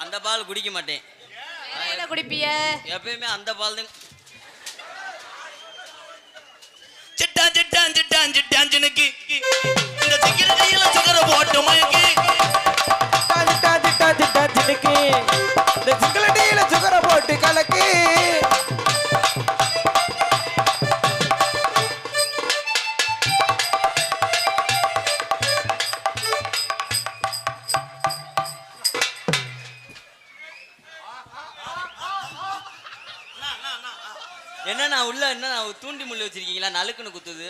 அந்த பால் குடிக்க மாட்டேன். என்ன குடிப்பிய? எப்பயுமே அந்த பால் தான். சிட்டான் சிட்டான் சிட்டான் சிட்டான் சினுக்கு இந்த சிக்கிரடியில சுகர போட்டு மயக்கி சிட்டான் சிட்டான் சிட்டான் சினுக்கு இந்த சிக்கிரடியில சுகர போட்டு கலக்கி என்னண்ணா உள்ள என்ன தூண்டி முள்ளு வச்சிருக்கீங்களா? நலுக்குன்னு குத்துது.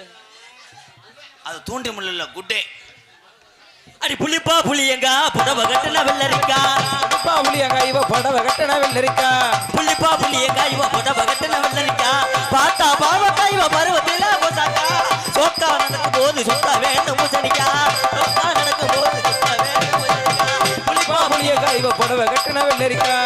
அது தூண்டி முள்ள இல்ல குட்டே. அடி புளிப்பா புளியங்கா புடவ கட்டுன வெள்ளரிக்கா. புளிப்பா புளியங்கா இவ புடவ கட்டுன வெள்ளரிக்கா. புளிப்பா புளியங்கா இவ புடவ கட்டுன வெள்ளரிக்கா. பாத்தா பாவக்கா இவ பருவத்தில போசாக்கா. சோக்கா நடக்கும் போது சொத்தா வேண்டும் பூசணிக்கா. சோக்கா நடக்கும் போது சொத்தா வேண்டும் பூசணிக்கா. புளிப்பா புளியங்கா இவ புடவ கட்டுன வெள்ளரிக்கா.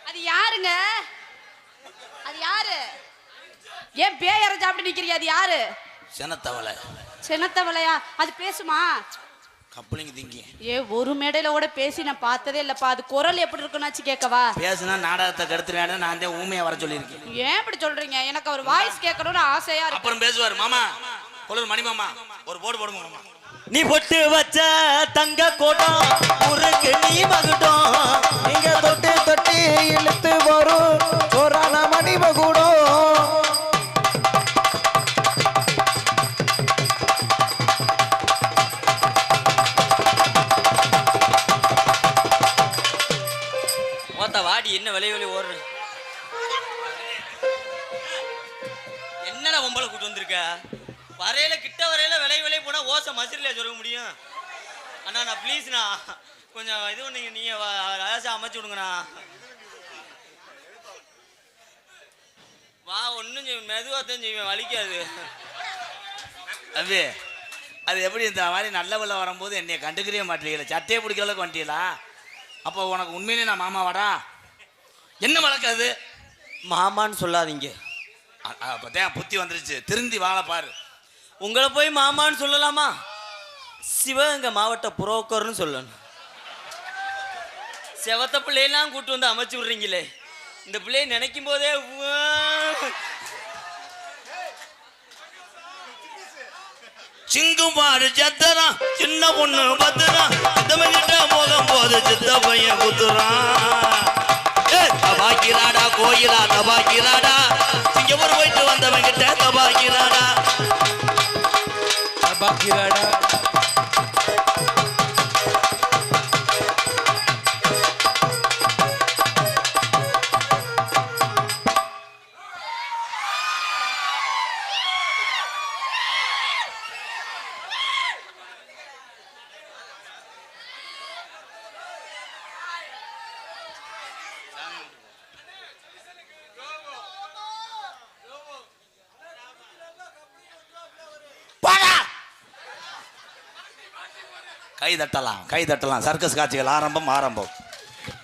அது யாருங்க? அது யாரு? ஏன் பேயரை சாப்பிட்டு நிக்கிறீ? அது யாரு? செனத்தவளை சின்னத்தவளையா? அது பேசுமா? கப்பலிங்க திங்கி ஒரு மேடையில கூட பேசி நான் பார்த்ததே இல்லப்பா. அது குரல் எப்படி இருக்குன்னாச்சு கேட்கவா? பேசுனா நாடகத்தை கெடுத்துருவேன். நான் தான் ஊமையா வர சொல்லியிருக்கேன். ஏன் இப்படி சொல்றீங்க? எனக்கு அவர் வாய்ஸ் கேட்கணும்னு ஆசையா இருக்கு. அப்புறம் பேசுவார். மாமா கொள்ளூர் மணி மாமா ஒரு போடு போடுங்க மாமா. நீ பொட்டு வச்ச தங்க கோட்டம் ஊருக்கு நீ மகுடம். நீங்க தொட்டு தொட்டி இழுத்து வரும் சோறான மணி மகுடம். ஓத்த வாடி என்ன விலை விலை ஓடுற? என்னடா பொம்பளை கூட்டு வந்திருக்க? வரையில கிட்ட வரையில விலை விலை போனா ஓசை மசிரில சொல்ல முடியும். அண்ணா நான் ப்ளீஸ்ண்ணா கொஞ்சம் இது பண்ணீங்க. நீங்க ராசா அமைச்சு விடுங்கண்ணா. வா ஒன்றும் மெதுவாகத்தான் செய்வேன், வலிக்காது. அது அது எப்படி இந்த மாதிரி நல்ல வெள்ள வரும்போது என்னைய கண்டுக்கவே மாட்டீங்களா? சட்டையை பிடிக்கிற அளவுக்கு வந்துட்டீங்களா? அப்போ உனக்கு உண்மையிலே நான் மாமாவாடா? என்ன வழக்காது? மாமான்னு சொல்லாதீங்க. அப்பதான் புத்தி வந்துருச்சு. திருந்தி வாழ பாரு. உங்களை போய் மாமான்னு சொல்லலாமா? சிவகங்கை மாவட்ட புரோக்கர்னு சொல்லணும். செவத்த பிள்ளையெல்லாம் கூட்டு வந்து அமைச்சு விடுறீங்களே. இந்த பிள்ளைய நினைக்கும் போதே சிங்குமாறு சத்தரா சின்ன பொண்ணு பத்துறான். கிட்ட போகும் போது சித்த பையன் குத்துறான். தபாக்கிறாடா கோயிலா தபாக்கிறாடா. சிங்கப்பூர் போயிட்டு வந்தவன் கிட்ட தபாக்கிறாடா தபாக்கிறாடா. கை தட்டலாம். சர்க்கஸ் காட்சிகள் ஆரம்பம்.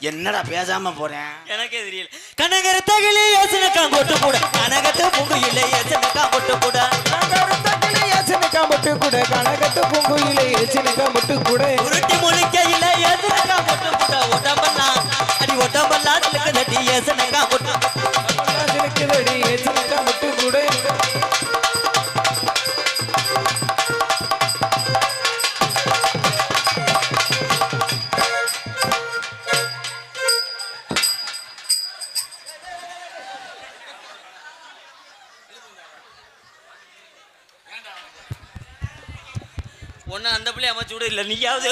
என்னடா பேசாம போறேன்? எனக்கே தெரியல. கனகர தகிலே யோசனைக்கா கொட்டு கூட கனகத்து பூங்குயிலே யோசனைக்கா கொட்டு கூட முட்டு கூட கனகத்து பூங்குயிலே யோசனைக்கா முட்டு கூட உருட்டி முழிக்கையில யோசனைக்கா கொட்டு கூட ஒட்டம்பல்லாம் அடி ஒட்டம்பல்லாம் சிலுக்கு தட்டி யோசனைக்கா கொட்டு சிலுக்கு தடி யோசனைக்கா முட்டு கூட. ஒன்னு அந்த பிள்ளை அமைச்சு விட இல்லை. நீயாவது